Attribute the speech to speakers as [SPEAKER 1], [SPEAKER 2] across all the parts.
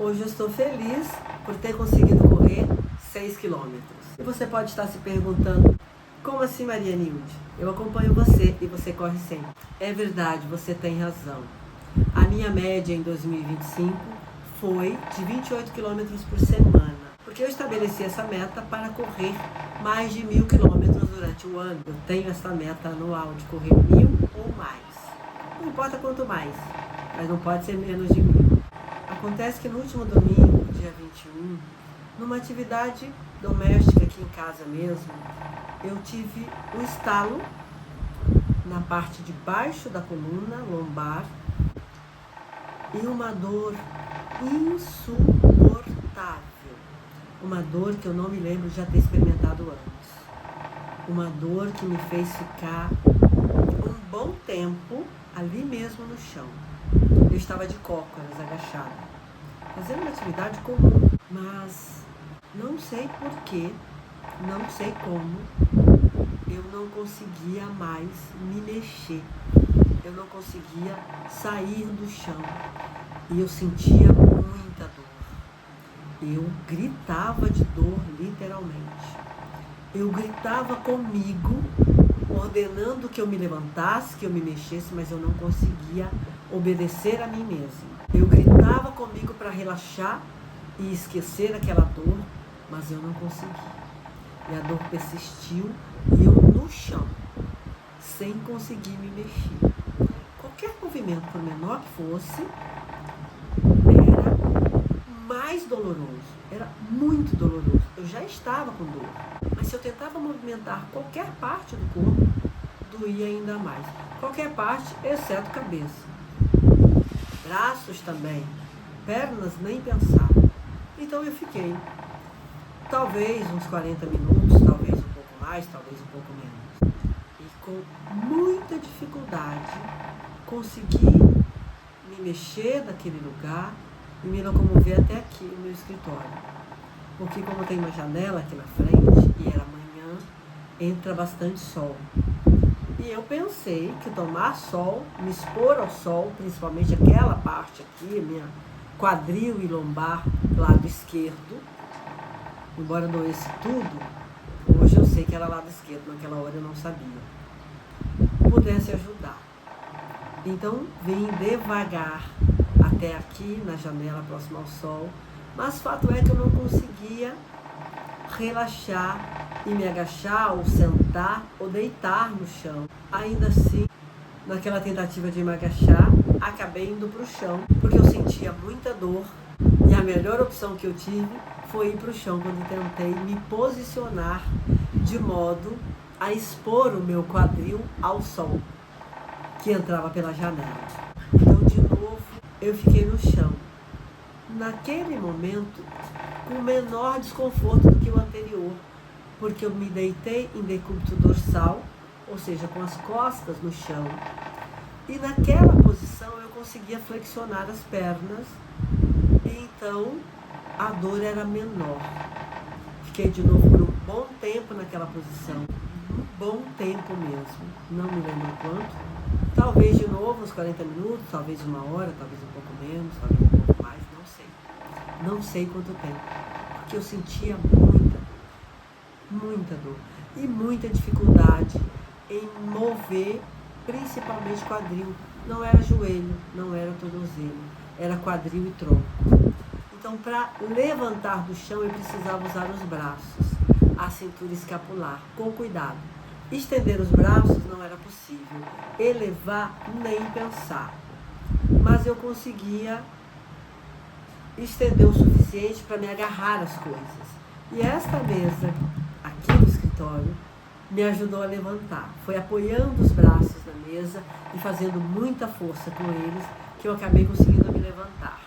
[SPEAKER 1] Hoje eu estou feliz por ter conseguido correr 6 quilômetros. E você pode estar se perguntando, como assim, Maria Nilde? Eu acompanho você e você corre sempre. É verdade, você tem razão. A minha média em 2025 foi de 28 quilômetros por semana. Porque eu estabeleci essa meta para correr mais de 1.000 quilômetros durante o ano. Eu tenho essa meta anual de correr 1.000 ou mais. Não importa quanto mais, mas não pode ser menos de 1.000. Acontece que no último domingo, dia 21, numa atividade doméstica aqui em casa mesmo, eu tive um estalo na parte de baixo da coluna lombar e uma dor insuportável. Uma dor que eu não me lembro de já ter experimentado antes. Uma dor que me fez ficar um bom tempo ali mesmo no chão. Eu estava de cócoras, agachada, fazendo uma atividade comum, mas não sei porquê, não sei como, eu não conseguia mais me mexer. Eu não conseguia sair do chão e eu sentia muita dor. Eu gritava de dor, literalmente. Eu gritava comigo, ordenando que eu me levantasse, que eu me mexesse, mas eu não conseguia obedecer a mim mesma. Eu gritava comigo para relaxar e esquecer aquela dor, mas eu não consegui. E a dor persistiu e eu no chão, sem conseguir me mexer. Qualquer movimento, por menor que fosse, era mais doloroso, era muito doloroso. Eu já estava com dor, mas se eu tentava movimentar qualquer parte do corpo, doía ainda mais. Qualquer parte, exceto cabeça. Braços também, pernas nem pensar. Então eu fiquei, talvez uns 40 minutos, talvez um pouco mais, talvez um pouco menos. E com muita dificuldade, consegui me mexer daquele lugar e me locomover até aqui no meu escritório. Porque como tem uma janela aqui na frente, e era manhã, entra bastante sol. E eu pensei que tomar sol, me expor ao sol, principalmente aquela parte aqui, minha quadril e lombar, lado esquerdo, embora doesse tudo, hoje eu sei que era lado esquerdo, naquela hora eu não sabia, pudesse ajudar. Então vim devagar até aqui, na janela próxima ao sol, mas fato é que eu não conseguia relaxar e me agachar, ou sentar, ou deitar no chão. Ainda assim, naquela tentativa de me agachar, acabei indo para o chão, porque eu sentia muita dor, e a melhor opção que eu tive foi ir para o chão, quando tentei me posicionar de modo a expor o meu quadril ao sol, que entrava pela janela. Então, de novo, eu fiquei no chão. Naquele momento, com menor desconforto do que o anterior, porque eu me deitei em decúbito dorsal, ou seja, com as costas no chão, e naquela posição eu conseguia flexionar as pernas, e então a dor era menor. Fiquei de novo por um bom tempo naquela posição, um bom tempo mesmo, não me lembro quanto, talvez de novo uns 40 minutos, talvez uma hora, talvez um pouco menos, talvez um pouco mais, não sei quanto tempo, porque eu sentia muita dor e muita dificuldade em mover, principalmente quadril. Não era joelho, não era tornozelo, era quadril e tronco. Então, para levantar do chão, eu precisava usar os braços, a cintura escapular, com cuidado. Estender os braços não era possível, elevar nem pensar, mas eu conseguia estender o suficiente para me agarrar às coisas. E esta mesa aqui do escritório me ajudou a levantar. Foi apoiando os braços na mesa e fazendo muita força com eles que eu acabei conseguindo me levantar.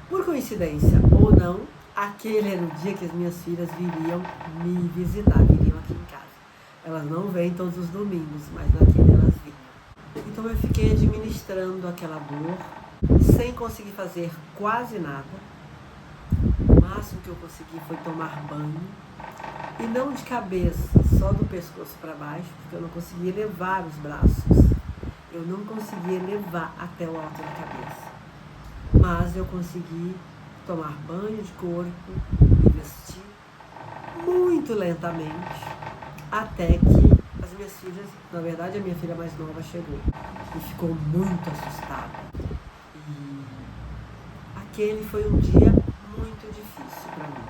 [SPEAKER 1] Por coincidência ou não, aquele era o dia que as minhas filhas viriam me visitar, viriam aqui em casa. Elas não vêm todos os domingos, mas naquele elas vinham. Então eu fiquei administrando aquela dor, sem conseguir fazer quase nada. O máximo que eu consegui foi tomar banho, e não de cabeça, só do pescoço para baixo, porque eu não conseguia elevar os braços. Eu não conseguia elevar até o alto da cabeça. Mas eu consegui tomar banho de corpo, me vestir muito lentamente, até que as minhas filhas, na verdade a minha filha mais nova chegou e ficou muito assustada. E aquele foi um dia muito difícil para mim.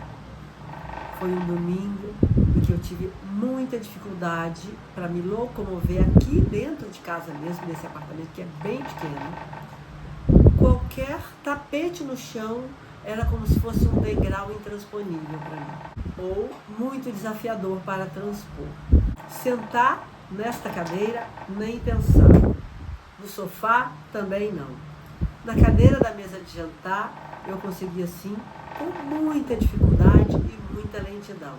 [SPEAKER 1] Foi um domingo em que eu tive muita dificuldade para me locomover aqui dentro de casa mesmo, nesse apartamento que é bem pequeno. Qualquer tapete no chão era como se fosse um degrau intransponível para mim, ou muito desafiador para transpor. Sentar nesta cadeira, nem pensar. No sofá, também não. Na cadeira da mesa de jantar, eu conseguia sim, com muita dificuldade e muita lentidão.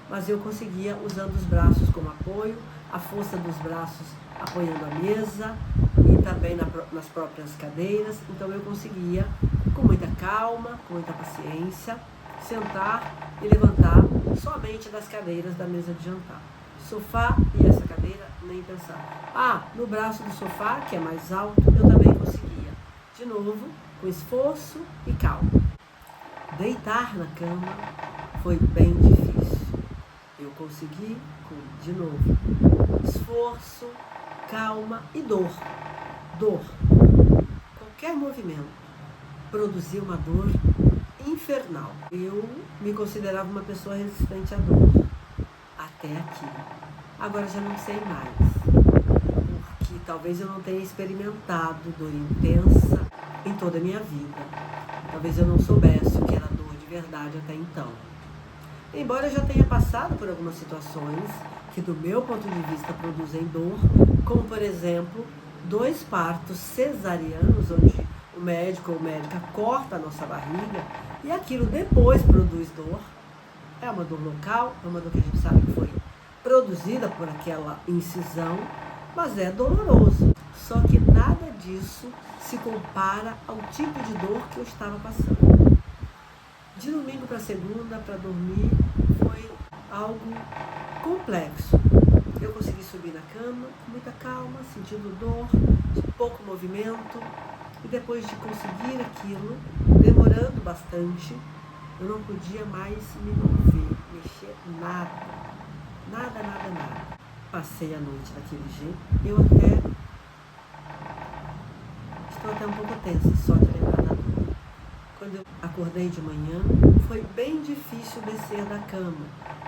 [SPEAKER 1] Mas eu conseguia usando os braços como apoio, a força dos braços apoiando a mesa e também nas próprias cadeiras. Então eu conseguia, com muita calma, com muita paciência, sentar e levantar somente das cadeiras da mesa de jantar. Sofá e essa cadeira, nem pensar. No braço do sofá, que é mais alto, eu também conseguia. De novo, com esforço e calma. Deitar na cama foi bem difícil. Eu consegui com, de novo, esforço, calma e dor. Dor. Qualquer movimento produzia uma dor infernal. Eu me considerava uma pessoa resistente à dor. Até aqui. Agora já não sei mais. Porque talvez eu não tenha experimentado dor intensa em toda a minha vida. Talvez eu não soubesse o que era dor de verdade até então. Embora eu já tenha passado por algumas situações que, do meu ponto de vista, produzem dor, como, por exemplo, 2 partos cesarianos, onde o médico ou médica corta a nossa barriga e aquilo depois produz dor. É uma dor local, é uma dor que a gente sabe que foi produzida por aquela incisão, mas é doloroso. Só que nada disso se compara ao tipo de dor que eu estava passando. De domingo para segunda, para dormir, foi algo complexo. Eu consegui subir na cama com muita calma, sentindo dor, de pouco movimento, e depois de conseguir aquilo, demorando bastante, eu não podia mais me mover, mexer nada. Nada. Passei a noite daquele jeito. Eu estou até um pouco tensa, só de lembrar da dor. Quando eu acordei de manhã, foi bem difícil descer da cama.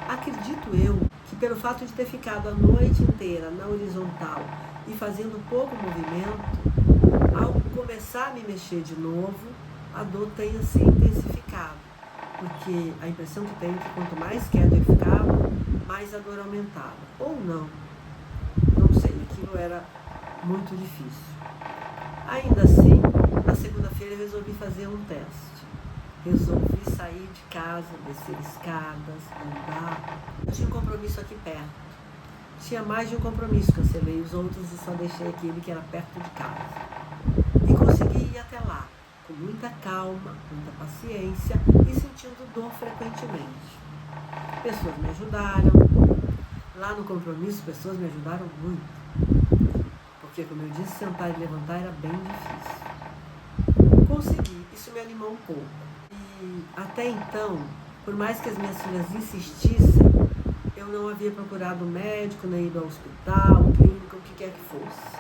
[SPEAKER 1] Acredito eu que pelo fato de ter ficado a noite inteira na horizontal e fazendo pouco movimento, ao começar a me mexer de novo, a dor tenha se intensificado. Porque a impressão que tenho é que quanto mais quieto eu ficava, mais a dor aumentava. Ou não sei, aquilo era muito difícil. Ainda assim, na segunda-feira eu resolvi fazer um teste. Resolvi sair de casa, descer escadas, andar. Eu tinha um compromisso aqui perto. Tinha mais de um compromisso, cancelei os outros e só deixei aquele que era perto de casa. E consegui ir até lá, com muita calma, muita paciência e sentindo dor frequentemente. Pessoas me ajudaram. Lá no compromisso, pessoas me ajudaram muito. Porque, como eu disse, sentar e levantar era bem difícil. Consegui, isso me animou um pouco. E até então, por mais que as minhas filhas insistissem, eu não havia procurado médico, nem ido ao hospital, clínica, o que quer que fosse.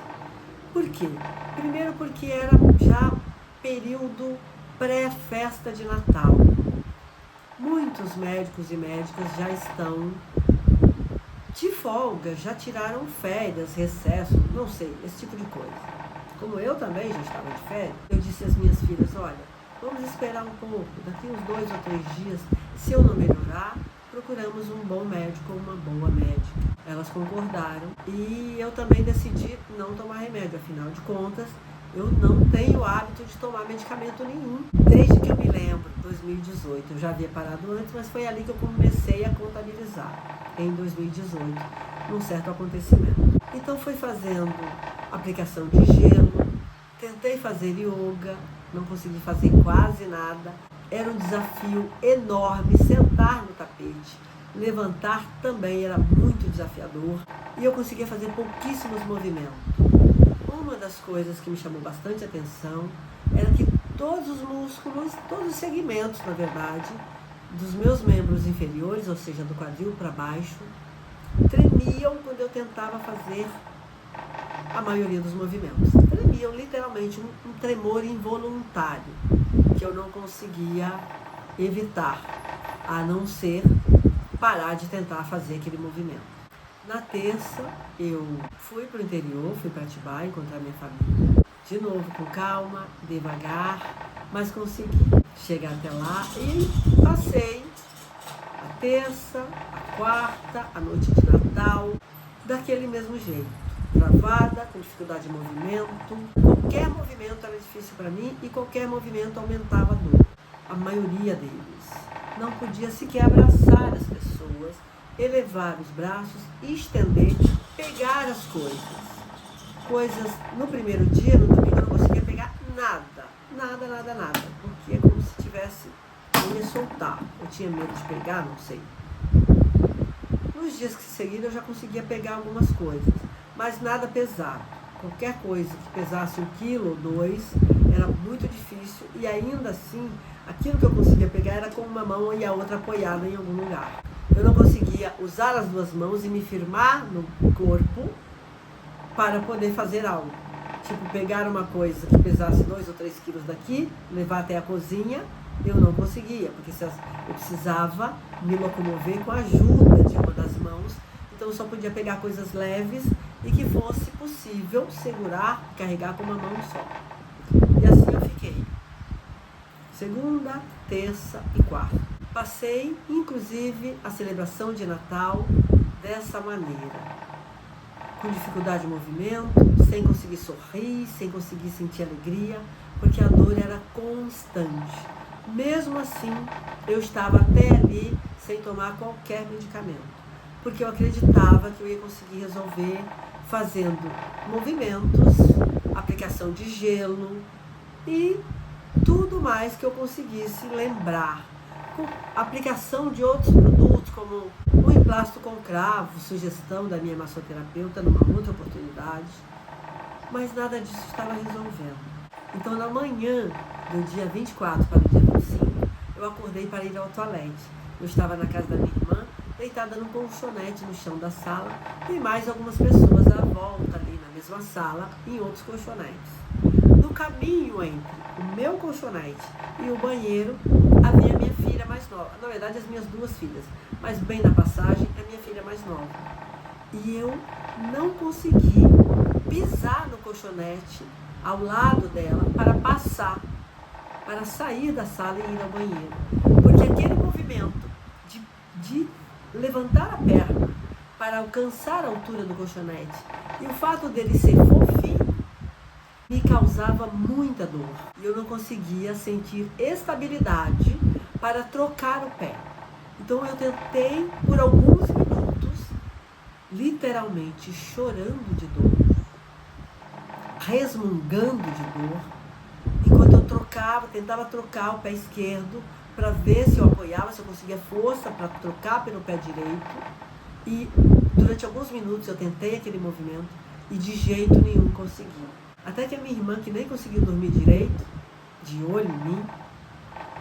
[SPEAKER 1] Por quê? Primeiro porque era já período pré-festa de Natal. Muitos médicos e médicas já estão de folga, já tiraram férias, recesso, não sei, esse tipo de coisa. Como eu também já estava de férias, eu disse às minhas filhas, olha, vamos esperar um pouco, daqui uns 2 ou 3 dias, se eu não melhorar, procuramos um bom médico ou uma boa médica. Elas concordaram e eu também decidi não tomar remédio, afinal de contas, eu não tenho o hábito de tomar medicamento nenhum. Desde que eu me lembro, 2018, eu já havia parado antes, mas foi ali que eu comecei a contabilizar, em 2018, num certo acontecimento. Então fui fazendo aplicação de gelo, tentei fazer yoga, não consegui fazer quase nada. Era um desafio enorme sentar no tapete, levantar também era muito desafiador e eu conseguia fazer pouquíssimos movimentos. Uma das coisas que me chamou bastante atenção era que todos os músculos, todos os segmentos, na verdade, dos meus membros inferiores, ou seja, do quadril para baixo, tremiam quando eu tentava fazer a maioria dos movimentos. Tremiam literalmente, um tremor involuntário, que eu não conseguia evitar, a não ser parar de tentar fazer aquele movimento. Na terça, eu fui para o interior, fui para Atibaia encontrar minha família. De novo, com calma, devagar, mas consegui chegar até lá e passei a terça, a quarta, a noite de Natal, daquele mesmo jeito. Travada, com dificuldade de movimento. Qualquer movimento era difícil para mim e qualquer movimento aumentava a dor. A maioria deles. Não podia sequer abraçar as pessoas, elevar os braços, estender, pegar as coisas. Coisas, no primeiro dia, no domingo, eu não conseguia pegar nada. Nada. Porque é como se tivesse, eu ia soltar. Eu tinha medo de pegar, não sei. Nos dias que seguiram eu já conseguia pegar algumas coisas, mas nada pesado. Qualquer coisa que pesasse 1 quilo ou 2 era muito difícil e ainda assim, aquilo que eu conseguia pegar era com uma mão e a outra apoiada em algum lugar. Eu não conseguia usar as 2 mãos e me firmar no corpo para poder fazer algo. Tipo, pegar uma coisa que pesasse 2 ou 3 quilos daqui, levar até a cozinha, eu não conseguia, porque eu precisava me locomover com a ajuda de uma das mãos, então eu só podia pegar coisas leves e que fosse possível segurar, carregar com uma mão só. E assim eu fiquei. Segunda, terça e quarta. Passei, inclusive, a celebração de Natal dessa maneira. Com dificuldade de movimento, sem conseguir sorrir, sem conseguir sentir alegria, porque a dor era constante. Mesmo assim, eu estava até ali sem tomar qualquer medicamento, porque eu acreditava que eu ia conseguir resolver fazendo movimentos, aplicação de gelo e tudo mais que eu conseguisse lembrar. Com aplicação de outros produtos, como o emplasto com cravo, sugestão da minha massoterapeuta numa outra oportunidade, mas nada disso estava resolvendo. Então, na manhã do dia 24 para o dia 25, eu acordei para ir ao toalete. Eu estava na casa da minha irmã, deitada num colchonete no chão da sala, e mais algumas pessoas à volta ali na mesma sala, em outros colchonetes. No caminho entre o meu colchonete e o banheiro, havia minha filha mais nova. Na verdade, as minhas 2 filhas, mas bem na passagem, a minha filha mais nova. E eu não consegui pisar no colchonete ao lado dela para passar, para sair da sala e ir ao banheiro. Porque aquele movimento de levantar a perna para alcançar a altura do colchonete e o fato dele ser fofinho me causava muita dor. E eu não conseguia sentir estabilidade para trocar o pé. Então eu tentei por alguns minutos, literalmente chorando de dor, resmungando de dor, enquanto eu tentava trocar o pé esquerdo para ver se eu apoiava, se eu conseguia força para trocar pelo pé direito. E durante alguns minutos eu tentei aquele movimento e de jeito nenhum consegui. Até que a minha irmã, que nem conseguiu dormir direito, de olho em mim,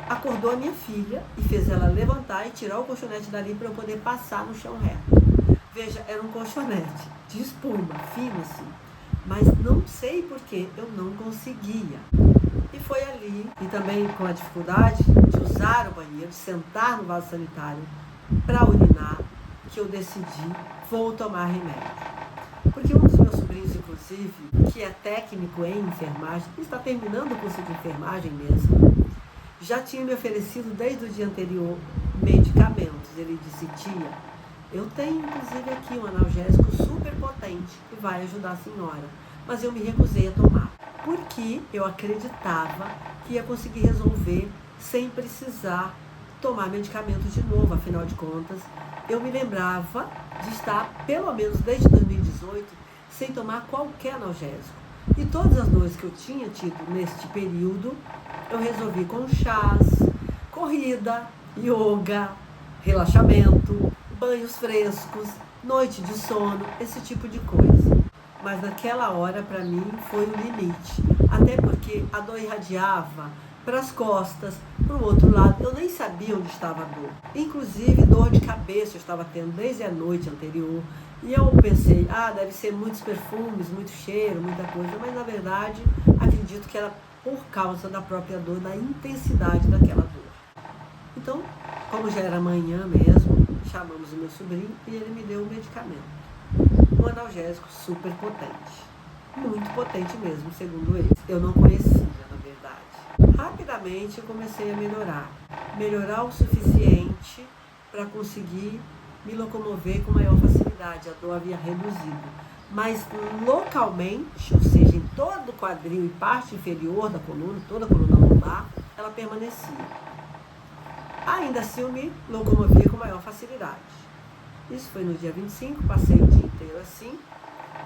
[SPEAKER 1] acordou a minha filha e fez ela levantar e tirar o colchonete dali para eu poder passar no chão reto. Veja, era um colchonete de espuma, fino assim, mas não sei porquê eu não conseguia. E foi ali, e também com a dificuldade de usar o banheiro, de sentar no vaso sanitário para urinar, que eu decidi, vou tomar remédio. Porque um dos meus sobrinhos, inclusive, que é técnico em enfermagem, está terminando o curso de enfermagem mesmo, já tinha me oferecido desde o dia anterior medicamentos. Ele disse: tia, eu tenho inclusive aqui um analgésico super potente que vai ajudar a senhora, mas eu me recusei a tomar, porque eu acreditava que ia conseguir resolver sem precisar tomar medicamento de novo. Afinal de contas, eu me lembrava de estar, pelo menos desde 2018, sem tomar qualquer analgésico. E todas as dores que eu tinha tido neste período, eu resolvi com chás, corrida, yoga, relaxamento, banhos frescos, noite de sono, esse tipo de coisa. mas naquela hora para mim foi o limite. Até porque a dor irradiava para as costas, para o outro lado, eu nem sabia onde estava a dor. Inclusive dor de cabeça eu estava tendo desde a noite anterior. E eu pensei, deve ser muitos perfumes, muito cheiro, muita coisa, mas na verdade acredito que era por causa da própria dor, da intensidade daquela dor. Então, como já era manhã mesmo, chamamos o meu sobrinho e ele me deu um medicamento. Um analgésico super potente. Muito potente mesmo, segundo ele. Eu não conhecia, na verdade. Rapidamente eu comecei a melhorar. Melhorar o suficiente para conseguir me locomover com maior facilidade. A dor havia reduzido. Mas localmente, ou seja, em todo o quadril e parte inferior da coluna, toda a coluna lombar, ela permanecia. Ainda assim eu me locomovia com maior facilidade. Isso foi no dia 25, passei o dia inteiro assim,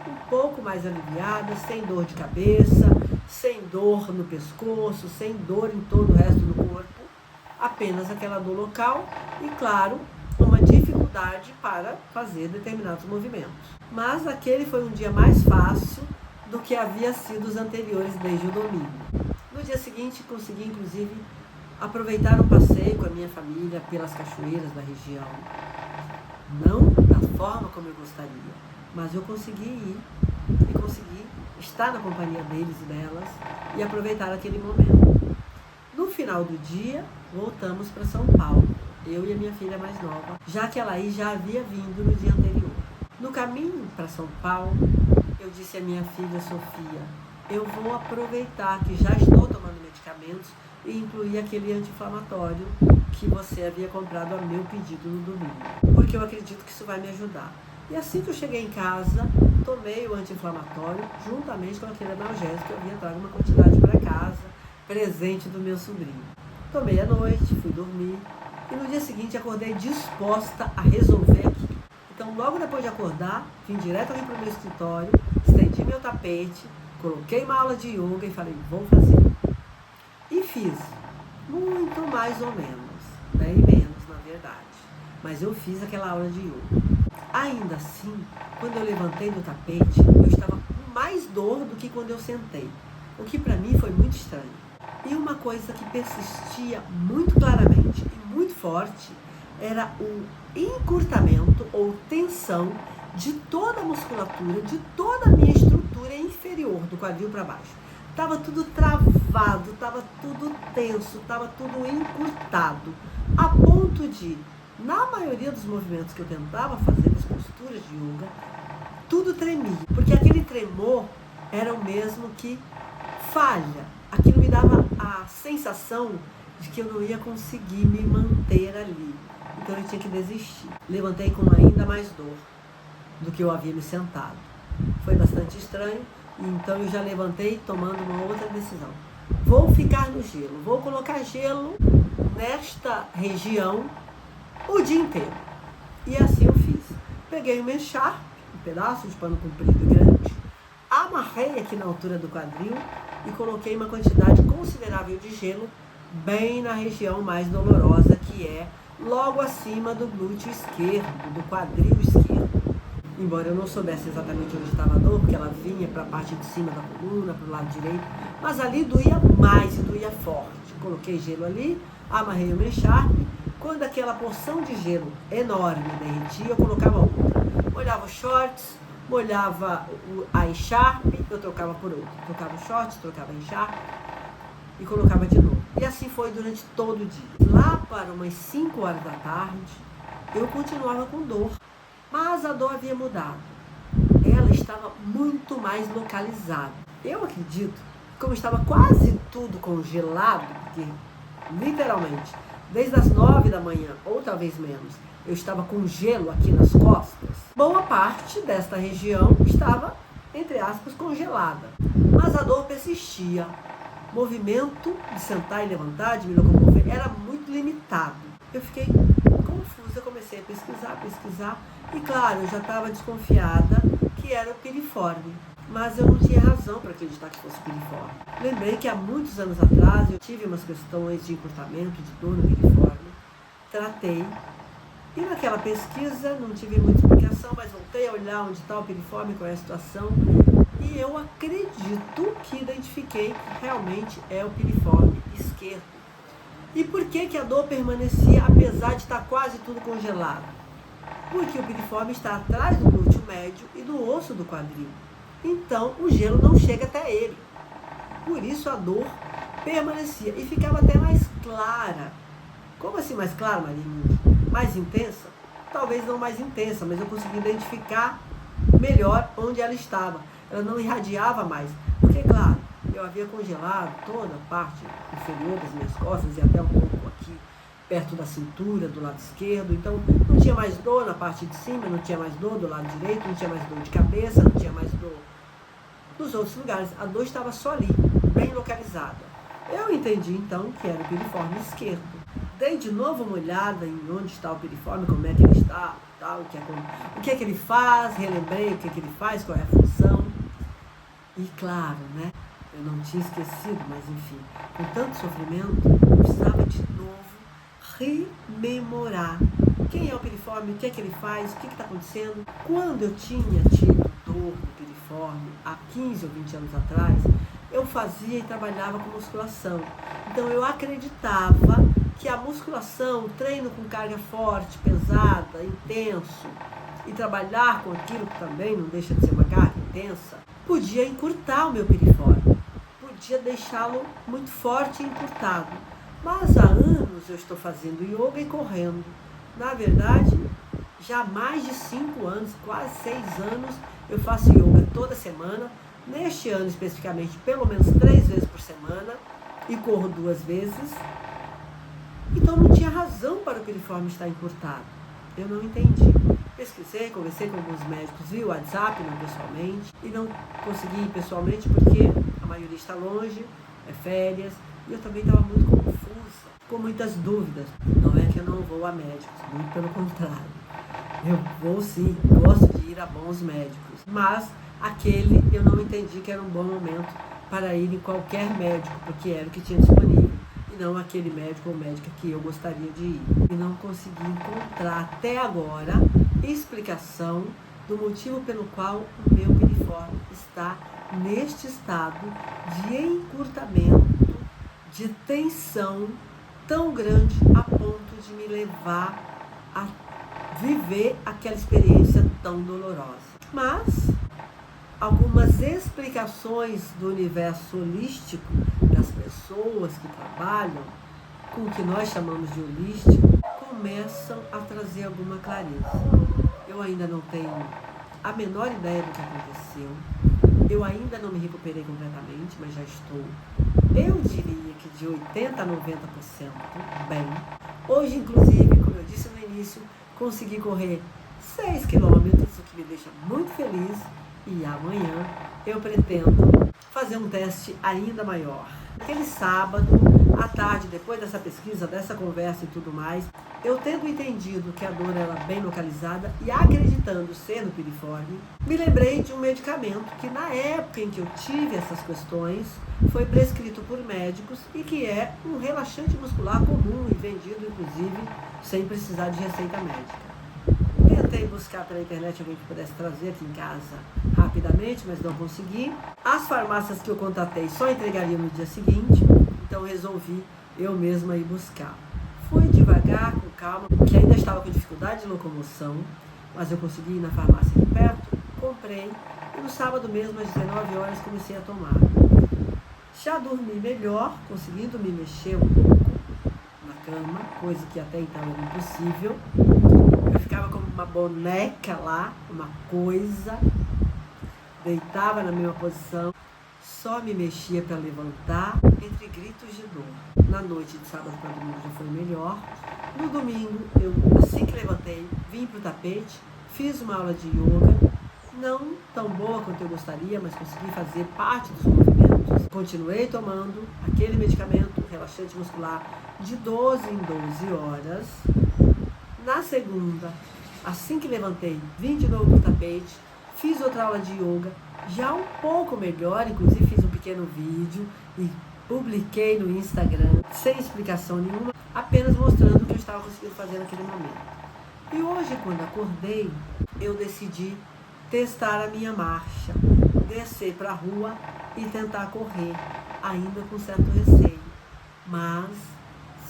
[SPEAKER 1] um pouco mais aliviada, sem dor de cabeça, sem dor no pescoço, sem dor em todo o resto do corpo, apenas aquela dor local e, claro, uma dificuldade para fazer determinados movimentos. Mas aquele foi um dia mais fácil do que havia sido os anteriores desde o domingo. No dia seguinte consegui, inclusive, aproveitar um passeio com a minha família pelas cachoeiras da região. Não da forma como eu gostaria, mas eu consegui ir e consegui estar na companhia deles e delas e aproveitar aquele momento. No final do dia, voltamos para São Paulo, eu e a minha filha mais nova, já que ela aí já havia vindo no dia anterior. No caminho para São Paulo, eu disse à minha filha Sofia, eu vou aproveitar que já estou tomando medicamentos e incluir aquele anti-inflamatório que você havia comprado a meu pedido no domingo, porque eu acredito que isso vai me ajudar. E assim que eu cheguei em casa, tomei o anti-inflamatório juntamente com aquele analgésico que eu havia trago uma quantidade para casa, presente do meu sobrinho. Tomei à noite, fui dormir e no dia seguinte acordei disposta a resolver aquilo. Então logo depois de acordar, vim direto aqui para o meu escritório, estendi meu tapete, coloquei uma aula de yoga e falei, vou fazer. E fiz, muito mais ou menos, bem menos na verdade, mas eu fiz aquela aula de yoga. Ainda assim, quando eu levantei do tapete, eu estava com mais dor do que quando eu sentei, o que para mim foi muito estranho. E uma coisa que persistia muito claramente e muito forte era o encurtamento ou tensão de toda a musculatura, de toda a minha estrutura inferior, do quadril para baixo. Estava tudo travado, estava tudo tenso, estava tudo encurtado, a ponto de, na maioria dos movimentos que eu tentava fazer, das posturas de yoga, tudo tremia, porque aquele tremor era o mesmo que falha. Aquilo me dava a sensação de que eu não ia conseguir me manter ali, então eu tinha que desistir. Levantei com ainda mais dor do que eu havia me sentado. Foi bastante estranho. Então eu já levantei tomando uma outra decisão. Vou ficar no gelo, vou colocar gelo nesta região o dia inteiro. E assim eu fiz. Peguei uma encharpe, um pedaço de pano comprido e grande, amarrei aqui na altura do quadril e coloquei uma quantidade considerável de gelo bem na região mais dolorosa, que é logo acima do glúteo esquerdo, do quadril esquerdo. Embora eu não soubesse exatamente onde estava a dor, porque ela vinha para a parte de cima da coluna, para o lado direito, mas ali doía mais e doía forte. Coloquei gelo ali, amarrei uma encharpe, quando aquela porção de gelo enorme derretia, eu colocava outra. Molhava os shorts, molhava a encharpe, eu trocava por outra. Trocava os shorts, trocava a encharpe e colocava de novo. E assim foi durante todo o dia. Lá para umas 5 horas da tarde, eu continuava com dor. Mas a dor havia mudado. Ela estava muito mais localizada. Eu acredito, como estava quase tudo congelado, porque literalmente, desde as 9 da manhã, ou talvez menos, eu estava com gelo aqui nas costas, boa parte desta região estava, entre aspas, congelada. Mas a dor persistia. O movimento de sentar e levantar, de me locomover, era muito limitado. Eu fiquei confusa, comecei a pesquisar, e claro, eu já estava desconfiada que era o piriforme, mas eu não tinha razão para acreditar que fosse piriforme. Lembrei que há muitos anos atrás eu tive umas questões de encurtamento, de dor no piriforme, tratei, e naquela pesquisa não tive muita explicação, mas voltei a olhar onde está o piriforme, qual é a situação, E eu acredito que identifiquei que realmente é o piriforme esquerdo. E por que a dor permanecia apesar de estar quase tudo congelado? Porque o piriforme está atrás do glúteo médio e do osso do quadril. Então o gelo não chega até ele. Por isso a dor permanecia e ficava até mais clara. Como assim mais clara, Marinho? Mais intensa? Talvez não mais intensa, mas eu consegui identificar melhor onde ela estava. Ela não irradiava mais. Porque, claro, eu havia congelado toda a parte inferior das minhas costas e até um pouco aqui perto da cintura, do lado esquerdo. Então, não tinha mais dor na parte de cima, não tinha mais dor do lado direito, não tinha mais dor de cabeça, não tinha mais dor nos outros lugares. A dor estava só ali, bem localizada. Eu entendi, então, que era o piriforme esquerdo. Dei de novo uma olhada em onde está o piriforme, como é que ele está, tal, o que é que ele faz, relembrei o que é que ele faz, qual é a função. E claro, né? Eu não tinha esquecido, mas enfim, com tanto sofrimento, eu precisava de novo rememorar quem é o piriforme, o que é que ele faz, o que está acontecendo. Quando eu tinha tido dor no piriforme, há 15 ou 20 anos atrás, eu fazia e trabalhava com musculação. Então eu acreditava que a musculação, o treino com carga forte, pesada, intenso, e trabalhar com aquilo que também não deixa de ser uma carga intensa, podia encurtar o meu piriforme, podia deixá-lo muito forte e encurtado. Mas há anos eu estou fazendo yoga e correndo. Na verdade, já há mais de 5 anos, quase 6 anos, eu faço yoga toda semana. Neste ano especificamente, pelo menos 3 vezes por semana, e corro 2 vezes. Então não tinha razão para o piriforme estar encurtado. Eu não entendi. Pesquisei, conversei com alguns médicos via WhatsApp, não pessoalmente, e não consegui ir pessoalmente porque a maioria está longe, é férias, e eu também estava muito confusa, com muitas dúvidas. Não é que eu não vou a médicos, muito pelo contrário. Eu vou sim, gosto de ir a bons médicos, mas aquele eu não entendi que era um bom momento para ir em qualquer médico, porque era o que tinha disponível, e não aquele médico ou médica que eu gostaria de ir. E não consegui encontrar até agora explicação do motivo pelo qual o meu piriforme está neste estado de encurtamento, de tensão tão grande a ponto de me levar a viver aquela experiência tão dolorosa. Mas algumas explicações do universo holístico, das pessoas que trabalham com o que nós chamamos de holístico, começam a trazer alguma clareza. Eu ainda não tenho a menor ideia do que aconteceu, eu ainda não me recuperei completamente, mas já estou, eu diria que de 80% a 90% bem. Hoje, inclusive, como eu disse no início, consegui correr 6 quilômetros, o que me deixa muito feliz. E amanhã eu pretendo fazer um teste ainda maior. Aquele sábado, à tarde, depois dessa pesquisa, dessa conversa e tudo mais, eu tendo entendido que a dor era bem localizada e acreditando ser no piriforme, me lembrei de um medicamento que na época em que eu tive essas questões, foi prescrito por médicos e que é um relaxante muscular comum e vendido, inclusive, sem precisar de receita médica. Tentei buscar pela internet alguém que pudesse trazer aqui em casa rapidamente, mas não consegui. As farmácias que eu contatei só entregariam no dia seguinte, então resolvi eu mesma ir buscar. Fui devagar, com calma, porque ainda estava com dificuldade de locomoção, mas eu consegui ir na farmácia aqui perto, comprei, e no sábado mesmo, às 19 horas, comecei a tomar. Já dormi melhor, conseguindo me mexer um pouco na cama, coisa que até então era impossível. Eu ficava como uma boneca lá, uma coisa, deitava na mesma posição, só me mexia para levantar entre gritos de dor. Na noite de sábado para domingo já foi melhor. No domingo, eu assim que levantei, vim para o tapete, fiz uma aula de yoga, não tão boa quanto eu gostaria, mas consegui fazer parte dos movimentos. Continuei tomando aquele medicamento relaxante muscular de 12 em 12 horas. Na segunda, assim que levantei, vim de novo pro tapete, fiz outra aula de yoga, já um pouco melhor, inclusive fiz um pequeno vídeo e publiquei no Instagram, sem explicação nenhuma, apenas mostrando o que eu estava conseguindo fazer naquele momento. E hoje, quando acordei, eu decidi testar a minha marcha, descer para a rua e tentar correr, ainda com certo receio. Mas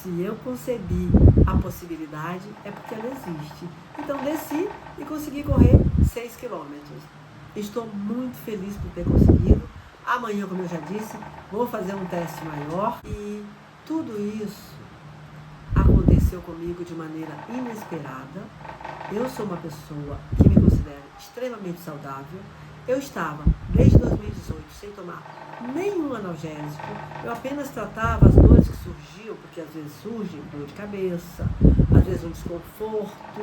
[SPEAKER 1] se eu concebi a possibilidade, é porque ela existe. Então desci e consegui correr 6 quilômetros. Estou muito feliz por ter conseguido. Amanhã, como eu já disse, vou fazer um teste maior. E tudo isso aconteceu comigo de maneira inesperada. Eu sou uma pessoa que me considero extremamente saudável. Eu estava, desde 2018, sem tomar nenhum analgésico. Eu apenas tratava as dores que surgiam, porque às vezes surge dor de cabeça, às vezes um desconforto,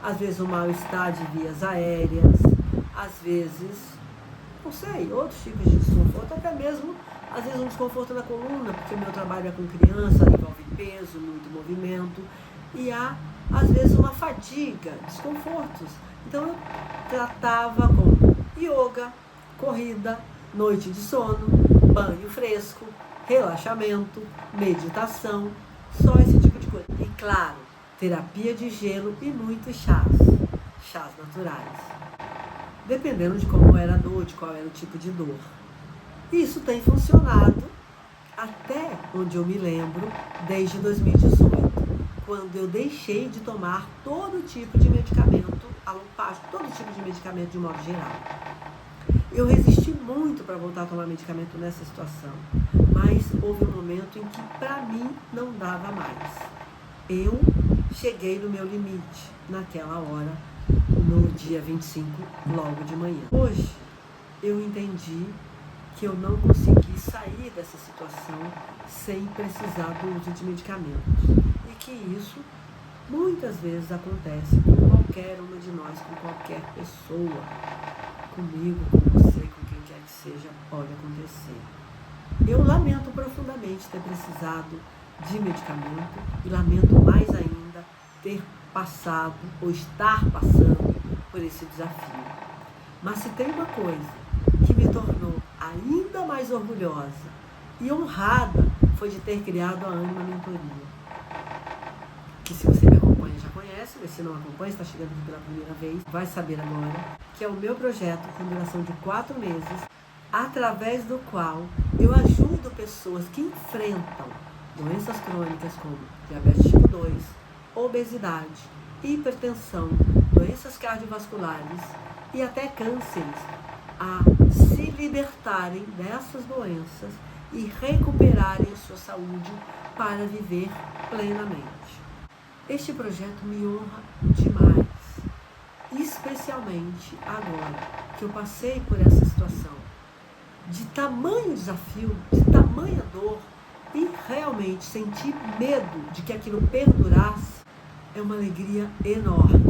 [SPEAKER 1] às vezes um mal-estar de vias aéreas, às vezes, não sei, outros tipos de desconforto, até mesmo, às vezes um desconforto na coluna, porque o meu trabalho é com criança, envolve peso, muito movimento, e há, às vezes, uma fadiga, desconfortos. Então eu tratava com yoga, corrida, noite de sono, banho fresco, relaxamento, meditação, só esse tipo de coisa. E claro, terapia de gelo e muitos chás naturais. Dependendo de como era a dor, de qual era o tipo de dor. Isso tem funcionado até onde eu me lembro, desde 2018, quando eu deixei de tomar todo tipo de medicamento alopático, todo tipo de medicamento de modo geral. Eu resisti muito para voltar a tomar medicamento nessa situação, mas houve um momento em que para mim não dava mais. Eu cheguei no meu limite naquela hora, no dia 25, logo de manhã. Hoje eu entendi que eu não consegui sair dessa situação sem precisar do uso de medicamentos. E que isso muitas vezes acontece com qualquer uma de nós, com qualquer pessoa. Comigo, com você, com quem quer que seja, pode acontecer. Eu lamento profundamente ter precisado de medicamento e lamento mais ainda ter passado ou estar passando por esse desafio. Mas se tem uma coisa que me tornou ainda mais orgulhosa e honrada, foi de ter criado a Ânima Mentoria. Que se você me acompanha já conhece, mas se não acompanha, está chegando aqui pela primeira vez, vai saber agora, que é o meu projeto com duração de 4 meses, através do qual eu ajudo pessoas que enfrentam doenças crônicas como diabetes tipo 2, obesidade, hipertensão, doenças cardiovasculares e até cânceres, a se libertarem dessas doenças e recuperarem a sua saúde para viver plenamente. Este projeto me honra demais, especialmente agora que eu passei por essa situação de tamanho desafio, de tamanha dor e realmente sentir medo de que aquilo perdurasse. É uma alegria enorme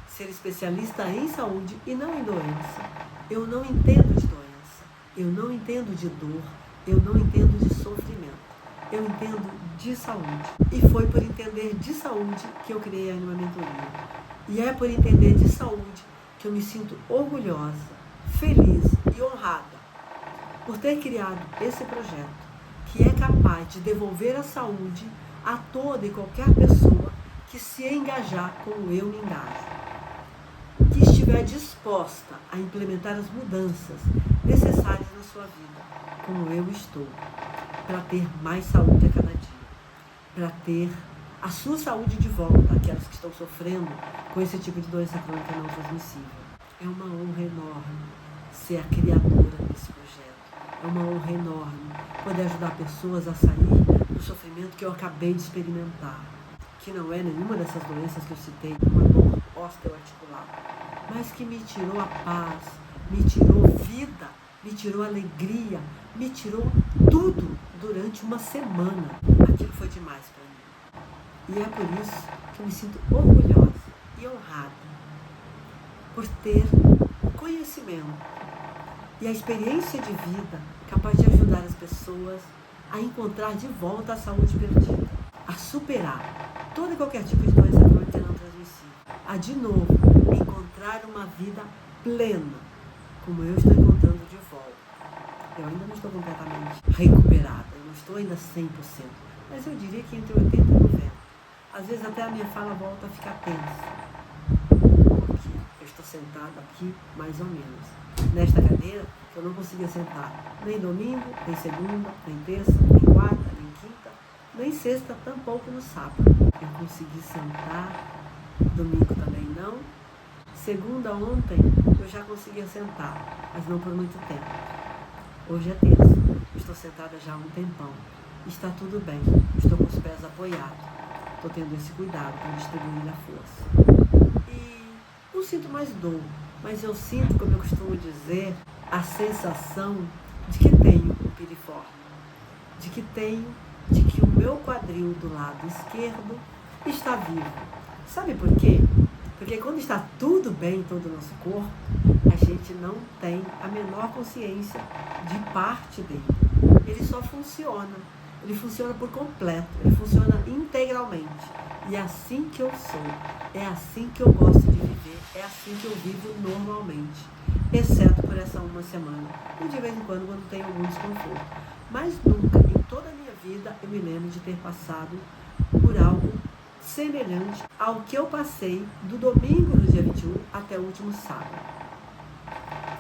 [SPEAKER 1] ser especialista em saúde e não em doença. Eu não entendo de doença, eu não entendo de dor, eu não entendo de sofrimento. Eu entendo de saúde. E foi por entender de saúde que eu criei a Ânima Mentoria. E é por entender de saúde que eu me sinto orgulhosa, feliz e honrada por ter criado esse projeto, que é capaz de devolver a saúde a toda e qualquer pessoa que se engajar como eu me engajo, que estiver disposta a implementar as mudanças necessárias na sua vida, como eu estou, para ter mais saúde a cada dia, para ter a sua saúde de volta, aquelas que estão sofrendo com esse tipo de doença crônica não transmissível. É uma honra enorme ser a criadora desse projeto. É uma honra enorme poder ajudar pessoas a sair do sofrimento que eu acabei de experimentar, que não é nenhuma dessas doenças que eu citei, uma dor osteoarticular, mas que me tirou a paz, me tirou vida, me tirou alegria, me tirou tudo durante uma semana. Aquilo foi demais para mim. E é por isso que eu me sinto orgulhosa e honrada por ter o conhecimento e a experiência de vida capaz de ajudar as pessoas a encontrar de volta a saúde perdida, a superar todo e qualquer tipo de doença crônica não transmissível, a de novo encontrar uma vida plena, como eu estou encontrando de volta. Eu ainda não estou completamente recuperada, eu não estou ainda 100%, mas eu diria que entre 80% e 90%. Às vezes até a minha fala volta a ficar tensa, porque eu estou sentada aqui mais ou menos. nesta cadeira que eu não conseguia sentar nem domingo, nem segunda, nem terça, nem quarta, nem quinta, nem sexta, tampouco no sábado. Eu consegui sentar, domingo também não. Segunda, ontem, eu já conseguia sentar, mas não por muito tempo. Hoje é terça, estou sentada já há um tempão. Está tudo bem, estou com os pés apoiados. Estou tendo esse cuidado para distribuir a força. E não sinto mais dor, mas eu sinto, como eu costumo dizer, a sensação de que tenho um piriforme, de que o meu quadril do lado esquerdo está vivo. Sabe por quê? Porque quando está tudo bem em todo o nosso corpo, a gente não tem a menor consciência de parte dele. Ele só funciona. Ele funciona por completo. Ele funciona integralmente. E é assim que eu sou. É assim que eu gosto de viver. É assim que eu vivo normalmente. Exceto por essa uma semana. E de vez em quando tenho algum desconforto. Mas nunca, em toda a minha vida, eu me lembro de ter passado por algo semelhante ao que eu passei do domingo do dia 21 até o último sábado.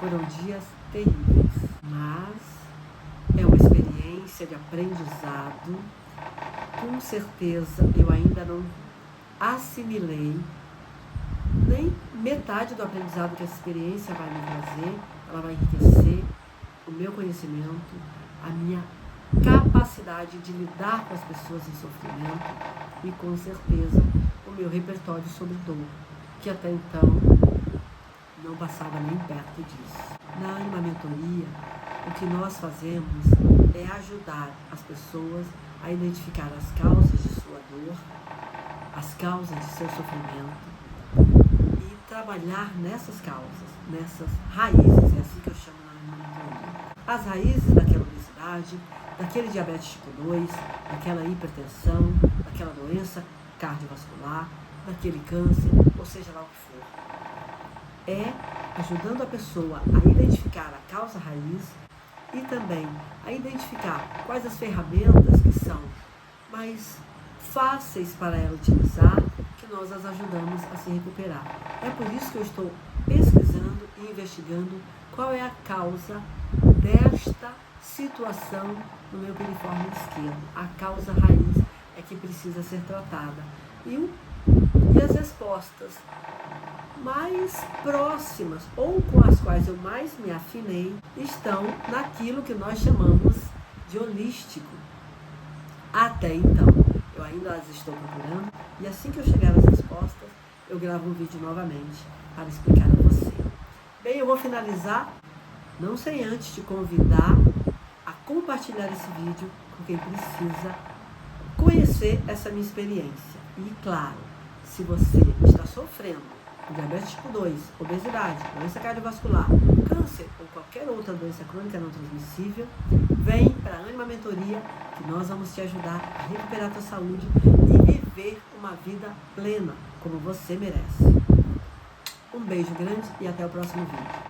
[SPEAKER 1] Foram dias terríveis, mas é uma experiência de aprendizado. Com certeza eu ainda não assimilei nem metade do aprendizado que essa experiência vai me trazer. Ela vai enriquecer o meu conhecimento, a minha capacidade de lidar com as pessoas em sofrimento e, com certeza, o meu repertório sobre dor, que até então não passava nem perto disso. Na Anima Mentoria, o que nós fazemos é ajudar as pessoas a identificar as causas de sua dor, as causas de seu sofrimento e trabalhar nessas causas, nessas raízes, é assim que eu chamo na Anima Mentoria. As raízes daquela obesidade, daquele diabetes tipo 2, daquela hipertensão, daquela doença cardiovascular, daquele câncer, ou seja lá o que for. É ajudando a pessoa a identificar a causa raiz e também a identificar quais as ferramentas que são mais fáceis para ela utilizar, que nós as ajudamos a se recuperar. É por isso que eu estou pesquisando e investigando qual é a causa desta situação no meu piriforme esquerdo. A causa raiz é que precisa ser tratada. E as respostas mais próximas, ou com as quais eu mais me afinei, estão naquilo que nós chamamos de holístico. Até então, eu ainda as estou procurando, e assim que eu chegar às respostas, eu gravo um vídeo novamente para explicar a você. Bem, eu vou finalizar, não sem antes te convidar a compartilhar esse vídeo com quem precisa conhecer essa minha experiência. E claro, se você está sofrendo com diabetes tipo 2, obesidade, doença cardiovascular, câncer ou qualquer outra doença crônica não transmissível, vem para a Anima Mentoria, que nós vamos te ajudar a recuperar a tua saúde e viver uma vida plena, como você merece. Um beijo grande e até o próximo vídeo.